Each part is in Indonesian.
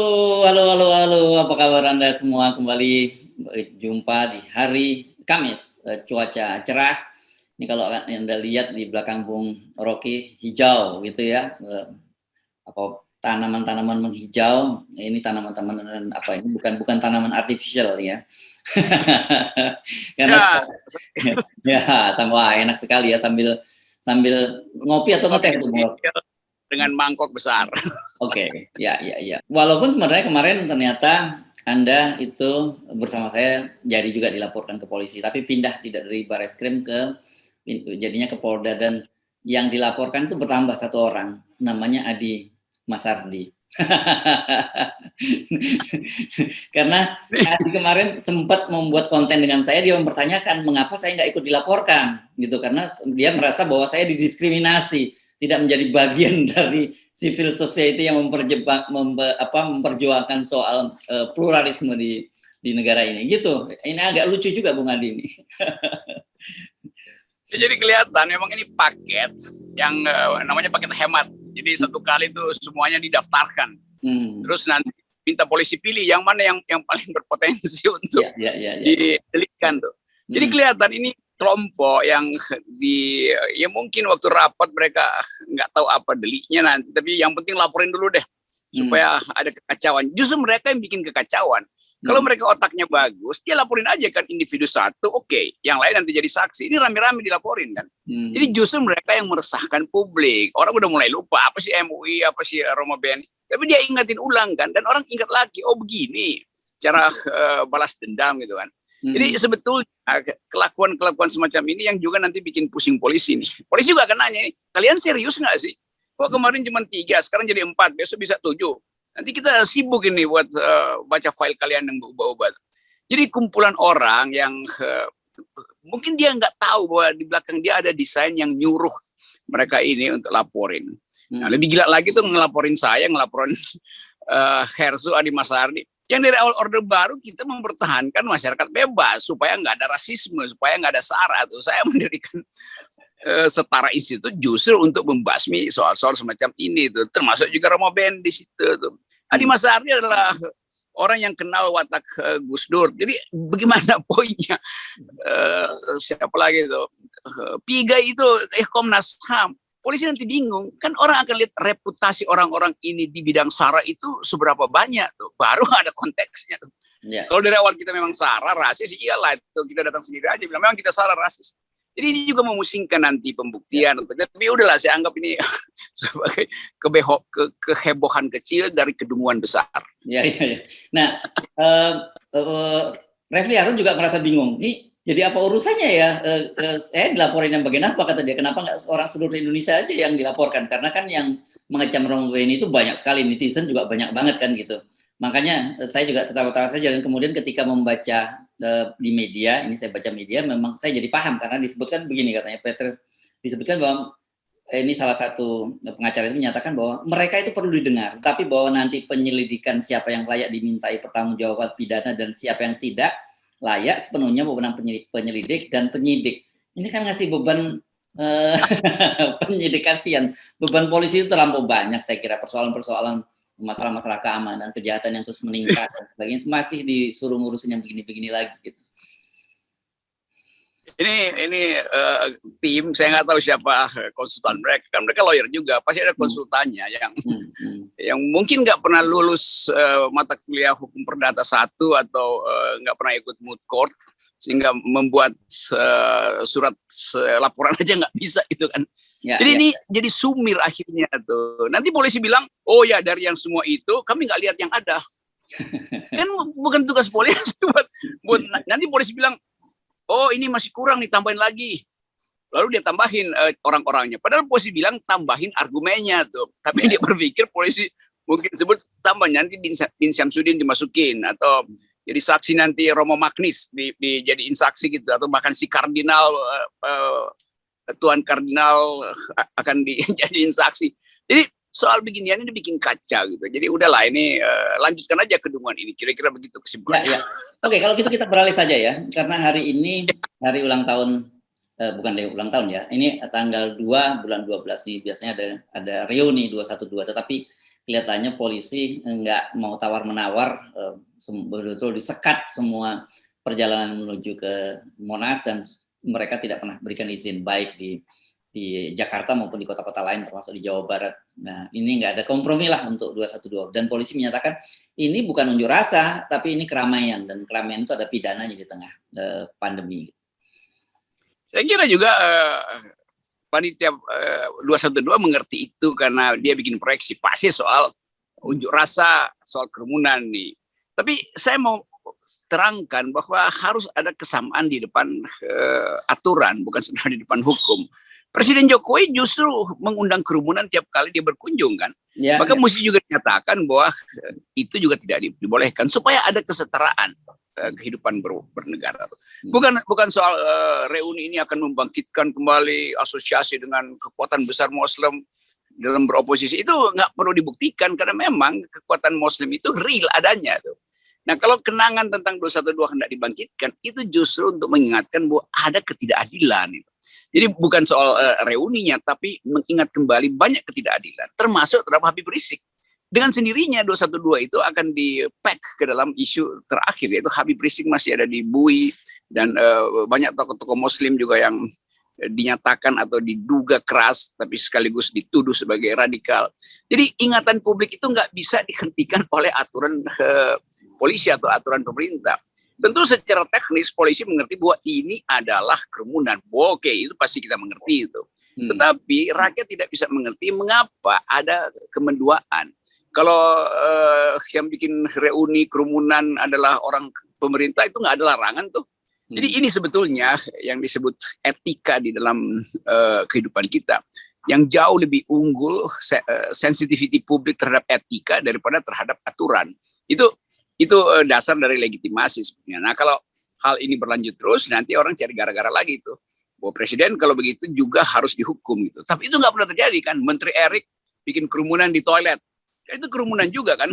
halo. Apa kabar Anda semua? Kembali jumpa di hari Kamis. Cuaca cerah. Ini kalau Anda lihat di belakang Bung Rocky hijau gitu ya. Apa tanaman-tanaman menghijau. Ini tanaman-tanaman apa ini? Bukan tanaman artificial ya. Karena ya sama enak sekali ya sambil ngopi atau ngeteh itu dengan mangkok besar. Oke, ya. Walaupun sebenarnya kemarin ternyata Anda itu bersama saya jadi juga dilaporkan ke polisi, tapi pindah tidak dari Bareskrim jadinya ke Polda, dan yang dilaporkan itu bertambah satu orang, namanya Adi Masardi. Karena Adi kemarin sempat membuat konten dengan saya, dia mempertanyakan mengapa saya nggak ikut dilaporkan, gitu, karena dia merasa bahwa saya didiskriminasi, tidak menjadi bagian dari civil society yang memperjuangkan soal pluralisme di negara ini, gitu. Ini agak lucu juga Bung Adi ini. Jadi kelihatan memang ini paket yang namanya paket hemat. Jadi satu kali itu semuanya didaftarkan. Terus nanti minta polisi pilih yang mana yang paling berpotensi untuk didelikkan tuh. Jadi kelihatan ini kelompok yang ya mungkin waktu rapat mereka nggak tahu apa deliknya nanti, tapi yang penting laporin dulu deh supaya ada kekacauan. Justru mereka yang bikin kekacauan. Kalau mereka otaknya bagus, dia laporin aja kan individu satu, oke. Yang lain nanti jadi saksi. Ini rame-rame dilaporin kan. Jadi justru mereka yang meresahkan publik. Orang udah mulai lupa apa sih MUI, apa sih Romo Beni. Tapi dia ingatin ulang kan, dan orang ingat lagi, oh begini cara balas dendam gitu kan. Jadi sebetulnya kelakuan semacam ini yang juga nanti bikin pusing polisi nih. Polisi juga akan nanya nih, kalian serius nggak sih? Kok kemarin cuma 3, sekarang jadi 4, besok bisa 7. Nanti kita sibuk ini buat baca file kalian yang berubah-ubah. Jadi kumpulan orang yang mungkin dia nggak tahu bahwa di belakang dia ada desain yang nyuruh mereka ini untuk laporin. Nah, lebih gila lagi tuh ngelaporin Hersu Adi Masardi. Yang dari awal Orde Baru kita mempertahankan masyarakat bebas supaya nggak ada rasisme, supaya nggak ada SARA. Tuh saya mendirikan Setara Institut justru untuk membasmi soal-soal semacam ini tuh, termasuk juga Romo Ben di situ tuh. Adi Masardi adalah orang yang kenal watak Gus Dur. Jadi bagaimana poinnya? Siapa lagi tuh? Pigai itu Komnas HAM. Polisi nanti bingung, kan orang akan lihat reputasi orang-orang ini di bidang SARA itu seberapa banyak tuh, baru ada konteksnya. Kalau dari awal kita memang SARA rasis, iyalah itu kita datang sendiri aja bilang memang kita SARA rasis. Jadi ini juga memusingkan nanti pembuktian. Tapi udahlah, saya anggap ini sebagai kehebohan kecil dari kedunguan besar. Ya. Nah, Refli Harun juga merasa bingung. Nih, jadi apa urusannya ya? Saya dilaporin yang bagian apa, kata dia. Kenapa nggak orang seluruh Indonesia aja yang dilaporkan? Karena kan yang mengecam Romo Beni itu banyak sekali, netizen juga banyak banget kan gitu. Makanya saya juga tertawa-tawa saja, dan kemudian ketika membaca di media, ini saya baca media, memang saya jadi paham karena disebutkan begini katanya, Peter disebutkan bahwa ini salah satu pengacara itu menyatakan bahwa mereka itu perlu didengar, tapi bahwa nanti penyelidikan siapa yang layak dimintai pertanggungjawaban pidana dan siapa yang tidak layak sepenuhnya wewenang penyelidik dan penyidik. Ini kan ngasih beban penyidik, kasihan. Beban polisi itu terlampau banyak, saya kira persoalan-persoalan masalah-masalah keamanan, kejahatan yang terus meningkat dan sebagainya, itu masih disuruh ngurusin yang begini-begini lagi gitu. Ini tim, saya nggak tahu siapa konsultan mereka, kan mereka lawyer juga, pasti ada konsultannya yang mungkin nggak pernah lulus mata kuliah hukum perdata 1 atau nggak pernah ikut moot court, sehingga membuat surat laporan aja nggak bisa itu kan. Jadi ini jadi sumir akhirnya tuh. Nanti polisi bilang, oh ya dari yang semua itu kami nggak lihat yang ada. Kan bukan tugas polisi buat nanti polisi bilang, oh ini masih kurang nih, tambahin lagi. Lalu dia tambahin orang-orangnya. Padahal polisi bilang tambahin argumennya tuh. Tapi dia berpikir polisi mungkin sebut tambah nanti Din Syamsuddin dimasukin, atau jadi saksi nanti Romo Magnis dijadiin saksi gitu, atau bahkan si kardinal Tuan Kardinal akan dijadiin saksi. Jadi soal beginian ini bikin kacau gitu. Jadi udahlah, ini lanjutkan aja kedunguan ini. Kira-kira begitu kesimpulannya. Oke, kalau gitu kita beralih saja ya. Karena hari ini hari ulang tahun, bukan dari ulang tahun ya. Ini tanggal 2 bulan 12 nih, biasanya ada reuni 212. Tetapi kelihatannya polisi nggak mau tawar-menawar, betul-betul disekat semua perjalanan menuju ke Monas, dan mereka tidak pernah berikan izin, baik di Jakarta maupun di kota-kota lain termasuk di Jawa Barat. Nah, ini nggak ada kompromi lah untuk 212, dan polisi menyatakan ini bukan unjuk rasa, tapi ini keramaian, dan keramaian itu ada pidananya di tengah pandemi. Saya kira juga panitia 212 mengerti itu karena dia bikin proyeksi pasti soal unjuk rasa, soal kerumunan nih. Tapi saya mau terangkan bahwa harus ada kesamaan di depan aturan, bukan sebenarnya di depan hukum. Presiden Jokowi justru mengundang kerumunan tiap kali dia berkunjung kan. Ya, maka mesti juga dinyatakan bahwa itu juga tidak dibolehkan supaya ada kesetaraan kehidupan bernegara. Bukan soal reuni ini akan membangkitkan kembali asosiasi dengan kekuatan besar Muslim dalam beroposisi, itu nggak perlu dibuktikan karena memang kekuatan Muslim itu real adanya tuh. Nah, kalau kenangan tentang 212 hendak dibangkitkan, itu justru untuk mengingatkan bahwa ada ketidakadilan. Jadi bukan soal reuninya, tapi mengingat kembali banyak ketidakadilan, termasuk terhadap Habib Rizik. Dengan sendirinya 212 itu akan di-pack ke dalam isu terakhir, yaitu Habib Rizik masih ada di bui, dan banyak tokoh-tokoh Muslim juga yang dinyatakan atau diduga keras, tapi sekaligus dituduh sebagai radikal. Jadi ingatan publik itu nggak bisa dihentikan oleh aturan polisi atau aturan pemerintah. Tentu secara teknis polisi mengerti bahwa ini adalah kerumunan. Oke, itu pasti kita mengerti itu. Tetapi rakyat tidak bisa mengerti mengapa ada kemenduaan. Kalau yang bikin reuni kerumunan adalah orang pemerintah, itu nggak ada larangan tuh. Jadi ini sebetulnya yang disebut etika di dalam kehidupan kita, yang jauh lebih unggul sensitivity publik terhadap etika daripada terhadap aturan. Itu dasar dari legitimasi sebenarnya. Nah, kalau hal ini berlanjut terus, nanti orang cari gara-gara lagi itu. Bahwa presiden kalau begitu juga harus dihukum gitu. Tapi itu nggak pernah terjadi kan. Menteri Erik bikin kerumunan di toilet. Itu kerumunan juga kan.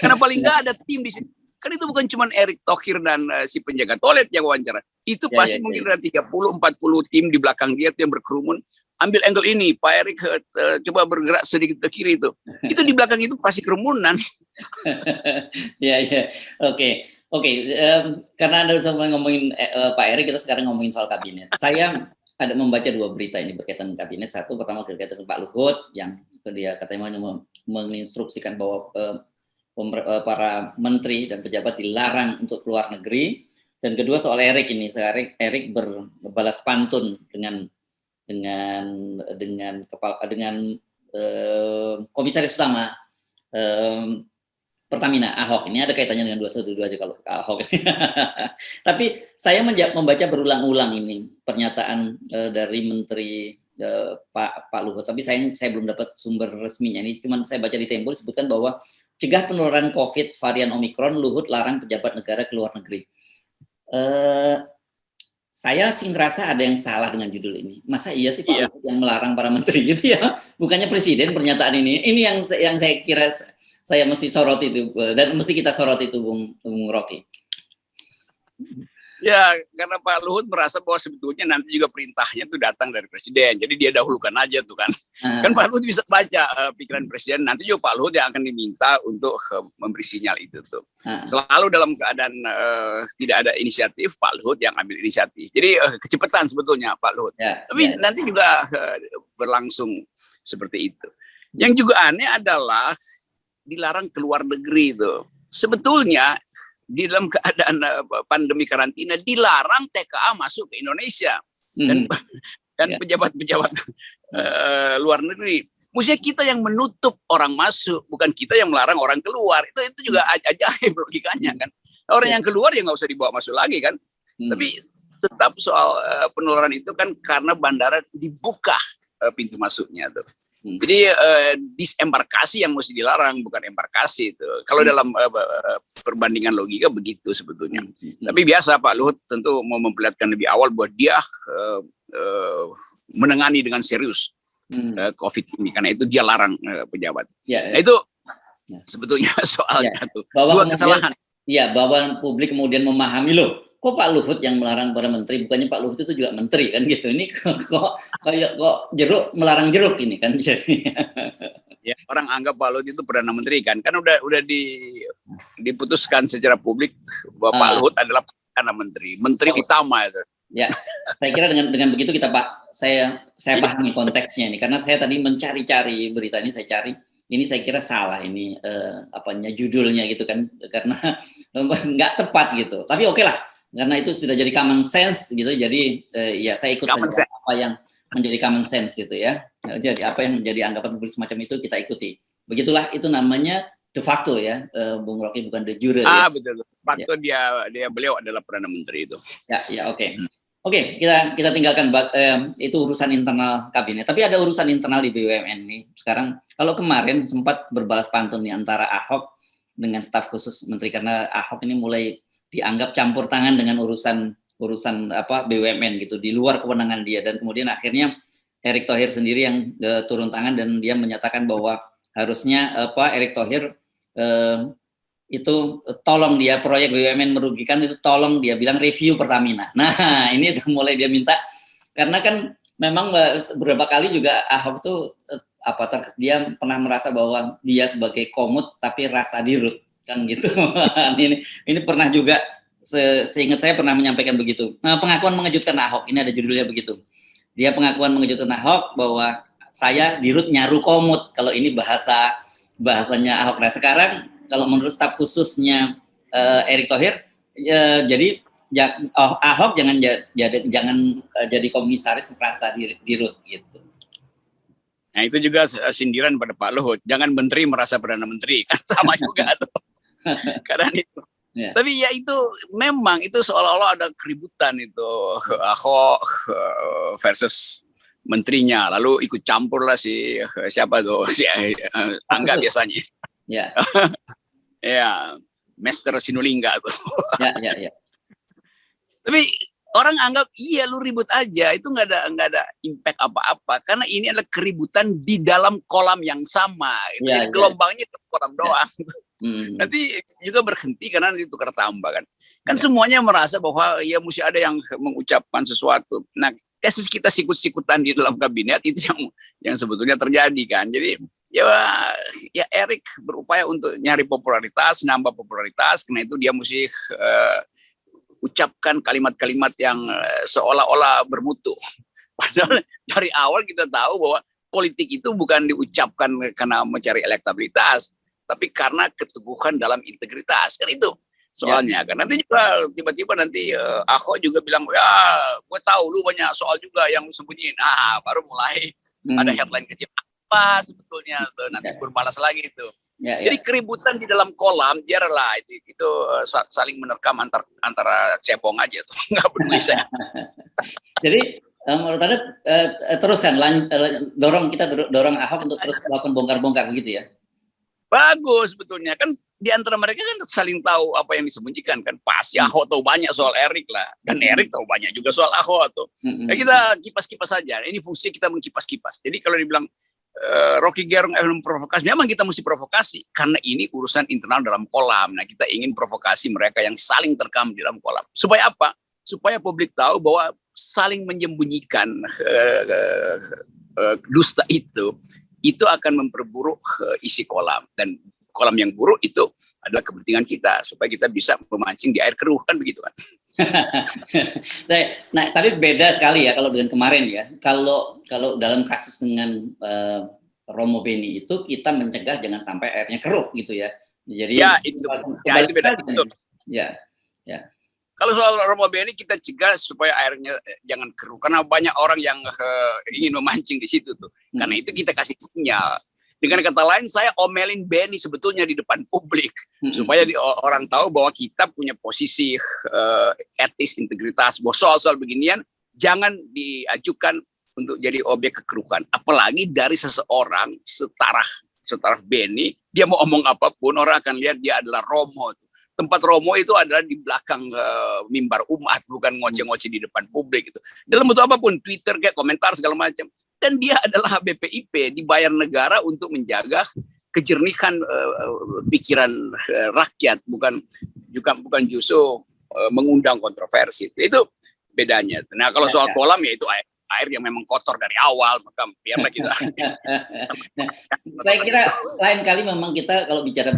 Karena paling nggak ada tim di sini. Kan itu bukan cuma Erick Thohir dan si penjaga toilet yang wawancara. Itu pasti mungkin ada 30-40 tim di belakang dia yang berkerumun. Ambil angle ini, Pak Erik coba bergerak sedikit ke kiri itu. Itu di belakang itu pasti kerumunan. Ya. Oke. Karena Anda sudah ngomongin Pak Erik, kita sekarang ngomongin soal kabinet. Saya ada membaca dua berita ini berkaitan dengan kabinet. Satu, pertama berkaitan dengan Pak Luhut, yang dia katanya menginstruksikan bahwa para menteri dan pejabat dilarang untuk keluar negeri. Dan kedua soal Erik ini, Erik berbalas pantun dengan komisaris utama Pertamina, Ahok. Ini ada kaitannya dengan 212 aja kalau Ahok. Tapi saya membaca berulang-ulang ini pernyataan dari Menteri Pak Luhut. Tapi saya belum dapat sumber resminya. Ini cuma saya baca di Tempo disebutkan bahwa cegah penularan COVID varian Omikron, Luhut larang pejabat negara ke luar negeri. Saya sih ngerasa ada yang salah dengan judul ini. Masa iya sih Pak Luhut yang melarang para menteri gitu ya? Bukannya presiden pernyataan ini. Ini yang saya kira saya mesti sorot itu, dan mesti kita sorot itu, Bung Rocky. Ya, karena Pak Luhut merasa bahwa sebetulnya nanti juga perintahnya itu datang dari presiden. Jadi dia dahulukan aja tuh kan. Kan Pak Luhut bisa baca pikiran presiden. Nanti juga Pak Luhut yang akan diminta untuk memberi sinyal itu tuh. Selalu dalam keadaan tidak ada inisiatif, Pak Luhut yang ambil inisiatif. Jadi kecepatan sebetulnya Pak Luhut. Tapi nanti juga berlangsung seperti itu. Yang juga aneh adalah dilarang keluar negeri itu. Sebetulnya di dalam keadaan pandemi karantina dilarang TKA masuk ke Indonesia dan pejabat-pejabat luar negeri. Maksudnya kita yang menutup orang masuk, bukan kita yang melarang orang keluar. Itu juga ajaib logikanya kan. Orang yang keluar ya nggak usah dibawa masuk lagi kan. Tapi tetap soal penularan itu kan karena bandara dibuka pintu masuknya tuh. Jadi disembarkasi yang mesti dilarang, bukan embarkasi itu. Kalau dalam perbandingan logika begitu sebetulnya. Tapi biasa Pak Luhut tentu mau memperlihatkan lebih awal bahwa dia menangani dengan serius COVID ini, karena itu dia larang pejabat. Nah itu sebetulnya soalnya tuh. Dua kesalahan. Iya, bahwa publik kemudian memahami loh. Kok Pak Luhut yang melarang para menteri, bukannya Pak Luhut itu juga menteri kan gitu. Ini kok jeruk melarang jeruk ini kan jadi. Ya, orang anggap Pak Luhut itu Perdana Menteri kan udah diputuskan secara publik bahwa Pak Luhut adalah Perdana Menteri utama itu. Ya, saya kira dengan begitu kita saya pahami konteksnya ini, karena saya tadi mencari-cari berita ini, saya cari ini, saya kira salah ini judulnya gitu kan, karena nggak tepat gitu. Tapi oke lah, karena itu sudah jadi common sense gitu, jadi ya saya ikut saja apa yang menjadi common sense gitu ya. Jadi apa yang menjadi anggapan publik semacam itu kita ikuti. Begitulah, itu namanya de facto ya, Bung Rocky, bukan de jure. Betul. De facto ya. Beliau adalah Perdana Menteri itu. Ya, oke. Oke, kita tinggalkan itu urusan internal kabinet. Tapi ada urusan internal di BUMN ini. Sekarang kalau kemarin sempat berbalas pantun nih antara Ahok dengan staf khusus menteri, karena Ahok ini mulai dianggap campur tangan dengan urusan BUMN gitu, di luar kewenangan dia, dan kemudian akhirnya Erick Thohir sendiri yang turun tangan dan dia menyatakan bahwa harusnya Erick Thohir itu tolong dia, proyek BUMN merugikan itu tolong dia bilang review Pertamina. Nah, ini udah mulai dia minta, karena kan memang beberapa kali juga Ahok tuh dia pernah merasa bahwa dia sebagai komut tapi rasa dirut kan gitu. ini pernah juga, seingat saya pernah menyampaikan begitu. Nah, pengakuan mengejutkan Ahok, ini ada judulnya begitu. Dia pengakuan mengejutkan Ahok bahwa saya dirut nyaru komut, kalau ini bahasanya Ahok. Nah, sekarang kalau menurut staf khususnya Erick Thohir, jadi Ahok jangan jadi komisaris merasa dirut gitu. Nah, itu juga sindiran pada Pak Luhut, jangan menteri merasa Perdana Menteri, kan sama juga tuh. Karena itu. Yeah. Tapi ya itu memang itu seolah-olah ada keributan itu, Ahok versus menterinya, lalu ikut campur lah siapa tuh, Angga biasanya. Ya. Ya, Master Sinulingga tuh. Ya. Tapi orang anggap iya lu ribut aja, itu nggak ada impact apa-apa, karena ini adalah keributan di dalam kolam yang sama. Itu jadi gelombangnya itu kolam doang. Nanti juga berhenti karena nanti tukar tambah kan. Semuanya merasa bahwa ya mesti ada yang mengucapkan sesuatu. Nah, kasus kita sikut-sikutan di dalam kabinet itu yang sebetulnya terjadi kan. Jadi ya Erick berupaya untuk nyari popularitas, nambah popularitas, karena itu dia mesti ucapkan kalimat-kalimat yang seolah-olah bermutu. Padahal dari awal kita tahu bahwa politik itu bukan diucapkan karena mencari elektabilitas, tapi karena keteguhan dalam integritas. Kan itu soalnya. Kan nanti juga tiba-tiba nanti Ahok juga bilang, ya gue tahu lu banyak soal juga yang sembunyiin. Baru mulai ada headline kecil apa sebetulnya tuh, nanti berbalas lagi itu. Jadi keributan di dalam kolam, biarlah itu saling menerkam antara cebong aja tuh, nggak peduli saya. Jadi menurut Anda teruskan dorong Ahok untuk terus melakukan bongkar-bongkar begitu ya? Bagus sebetulnya, kan di antara mereka kan saling tahu apa yang disembunyikan kan. Pasti Ahok tahu banyak soal Erick lah, dan Erick tahu banyak juga soal Ahok tuh. Ya kita kipas-kipas saja. Ini fungsi kita mengkipas-kipas. Jadi kalau dibilang Rocky Gerung memprovokasi, memang kita mesti provokasi karena ini urusan internal dalam kolam. Nah, kita ingin provokasi mereka yang saling terkam di dalam kolam. Supaya apa? Supaya publik tahu bahwa saling menyembunyikan dusta itu akan memperburuk isi kolam, dan kolam yang buruk itu adalah kepentingan kita supaya kita bisa memancing di air keruh, kan begitu kan. Nah, tapi beda sekali ya kalau dengan kemarin ya. Kalau dalam kasus dengan Romo Beni itu kita mencegah jangan sampai airnya keruh gitu ya. Jadi itu beda. Ya. Kalau soal Romo Beni kita cegah supaya airnya jangan keruh, karena banyak orang yang ingin memancing di situ tuh. Karena itu kita kasih sinyal. Dengan kata lain, saya omelin Beni sebetulnya di depan publik supaya orang tahu bahwa kita punya posisi etis, integritas, bahwa soal-soal beginian jangan diajukan untuk jadi objek kekeruhan. Apalagi dari seseorang setaraf Beni, dia mau omong apapun orang akan lihat dia adalah Romo. Tempat Romo itu adalah di belakang mimbar umat, bukan ngoceh-ngoceh di depan publik itu. Dalam bentuk apapun, Twitter kayak komentar segala macam. Dan dia adalah BPIP, dibayar negara untuk menjaga kejernihan pikiran rakyat, bukan justru mengundang kontroversi. Itu bedanya. Nah, kalau soal kolam ya itu air yang memang kotor dari awal, maka biarlah kita. Nah, saya kira lain kali memang kita kalau bicara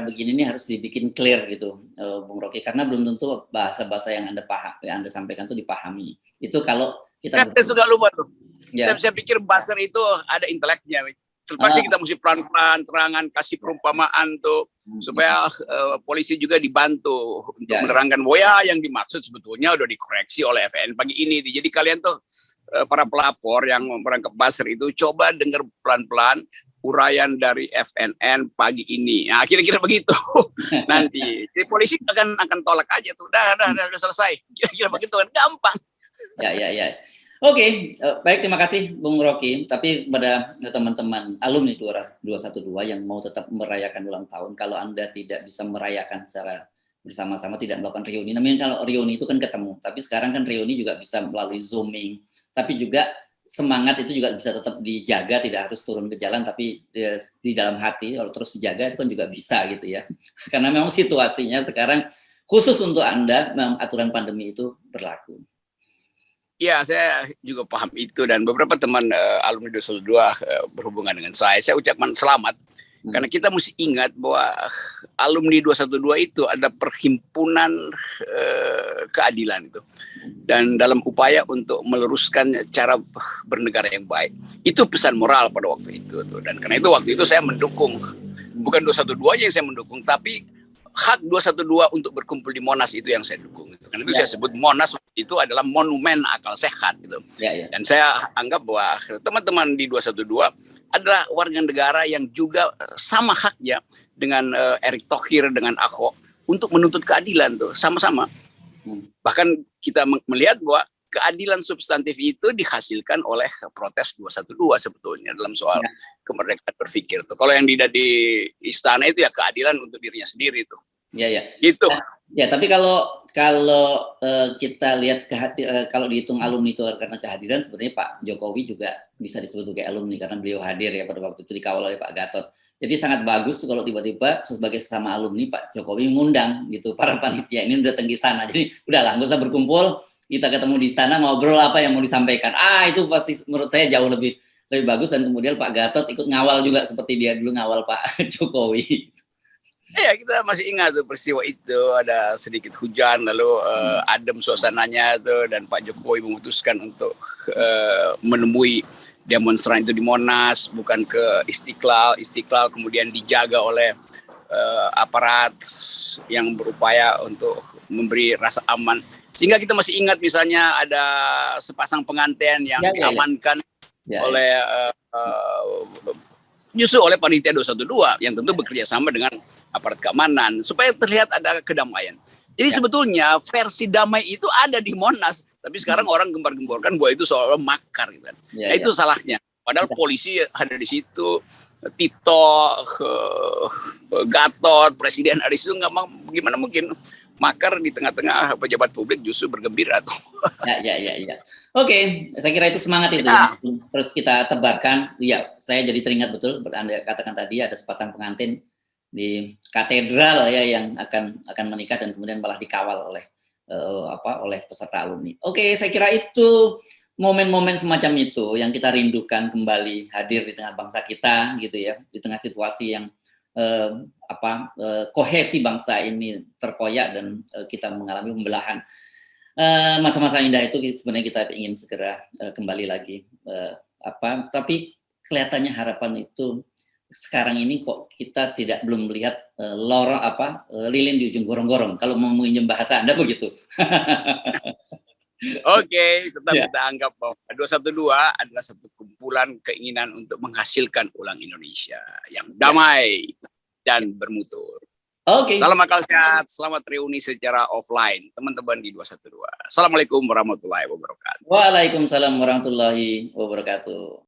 begini ini harus dibikin clear gitu, Bung Rocky, karena belum tentu bahasa-bahasa yang Anda sampaikan itu dipahami. Itu kalau kita. Saya suka lupa tuh. Ya. Saya pikir buzzer itu ada inteleknya. Terpaksa kita mesti pelan-pelan, terangan, kasih perumpamaan tuh supaya polisi juga dibantu untuk menerangkan bahwa yang dimaksud sebetulnya udah dikoreksi oleh FNN pagi ini. Jadi kalian tuh para pelapor yang merangkap buzzer itu coba dengar pelan-pelan uraian dari FNN pagi ini. Nah, kira-kira begitu nanti. Jadi polisi akan tolak aja tuh. Udah selesai. Kira-kira begitu kan gampang. Ya. Oke, baik, terima kasih Bung Rocky. Tapi pada teman-teman alumni 212 yang mau tetap merayakan ulang tahun, kalau Anda tidak bisa merayakan secara bersama-sama, tidak melakukan reuni. Namanya kalau reuni itu kan ketemu, tapi sekarang kan reuni juga bisa melalui Zooming. Tapi juga semangat itu juga bisa tetap dijaga, tidak harus turun ke jalan, tapi di dalam hati kalau terus dijaga itu kan juga bisa gitu ya. Karena memang situasinya sekarang khusus untuk Anda, memang aturan pandemi itu berlaku. Ya, saya juga paham itu dan beberapa teman alumni 212 berhubungan dengan saya ucapkan selamat karena kita mesti ingat bahwa alumni 212 itu ada perhimpunan keadilan itu dan dalam upaya untuk meluruskan cara bernegara yang baik. Itu pesan moral pada waktu itu tuh. Dan karena itu waktu itu saya mendukung, bukan 212 yang saya mendukung, tapi hak 212 untuk berkumpul di Monas itu yang saya dukung. Karena itu saya sebut Monas itu adalah monumen akal sehat gitu. Dan saya anggap bahwa teman-teman di 212 adalah warga negara yang juga sama haknya dengan Erick Thohir, dengan Ahok untuk menuntut keadilan tuh sama-sama. Bahkan kita melihat bahwa keadilan substantif itu dihasilkan oleh protes 212 sebetulnya dalam soal kemerdekaan berpikir tuh. Kalau yang di istana itu ya keadilan untuk dirinya sendiri tuh. Ya. Itu. Ya, tapi kalau kita lihat kalau dihitung alumni itu karena kehadiran, sebetulnya Pak Jokowi juga bisa disebut sebagai alumni karena beliau hadir ya pada waktu itu dikawal oleh Pak Gatot. Jadi sangat bagus tuh kalau tiba-tiba sebagai sesama alumni Pak Jokowi mengundang gitu para panitia ini udah datang ke sana. Jadi udahlah nggak usah berkumpul, kita ketemu di istana ngobrol apa yang mau disampaikan. Itu pasti menurut saya jauh lebih bagus dan kemudian Pak Gatot ikut ngawal juga seperti dia dulu ngawal Pak Jokowi. Ya, kita masih ingat tuh peristiwa itu, ada sedikit hujan lalu adem suasananya tuh dan Pak Jokowi memutuskan untuk menemui demonstran itu di Monas, bukan ke Istiqlal kemudian dijaga oleh aparat yang berupaya untuk memberi rasa aman. Sehingga kita masih ingat misalnya ada sepasang pengantin yang diamankan oleh justru oleh panitia 212 yang tentu bekerja sama dengan aparat keamanan supaya terlihat ada kedamaian. Jadi sebetulnya versi damai itu ada di Monas, tapi sekarang orang gembar-gemborkan bahwa itu seolah-olah makar gitu kan. Itu salahnya. Padahal polisi ada di situ, Tito, Gatot, Presiden ada di situ, gimana mungkin makar di tengah-tengah pejabat publik justru bergembira tuh. Ya. Oke, saya kira itu semangat itu yang terus kita tebarkan. Ya, saya jadi teringat betul seperti Anda katakan tadi ada sepasang pengantin di katedral ya yang akan menikah dan kemudian malah dikawal oleh oleh peserta alumni. Oke, saya kira itu momen-momen semacam itu yang kita rindukan kembali hadir di tengah bangsa kita gitu ya, di tengah situasi yang kohesi bangsa ini terkoyak dan kita mengalami pembelahan. Masa-masa indah itu sebenarnya kita ingin segera kembali lagi tapi kelihatannya harapan itu sekarang ini kok kita belum melihat lilin di ujung gorong-gorong kalau mau menginjam bahasa Anda begitu. Oke, tetap kita anggap bahwa 212 adalah satu kumpulan keinginan untuk menghasilkan ulang Indonesia yang damai dan bermutu. Oke. Salam akal sehat, selamat reuni secara offline teman-teman di 212. Assalamualaikum warahmatullahi wabarakatuh. Waalaikumsalam warahmatullahi wabarakatuh.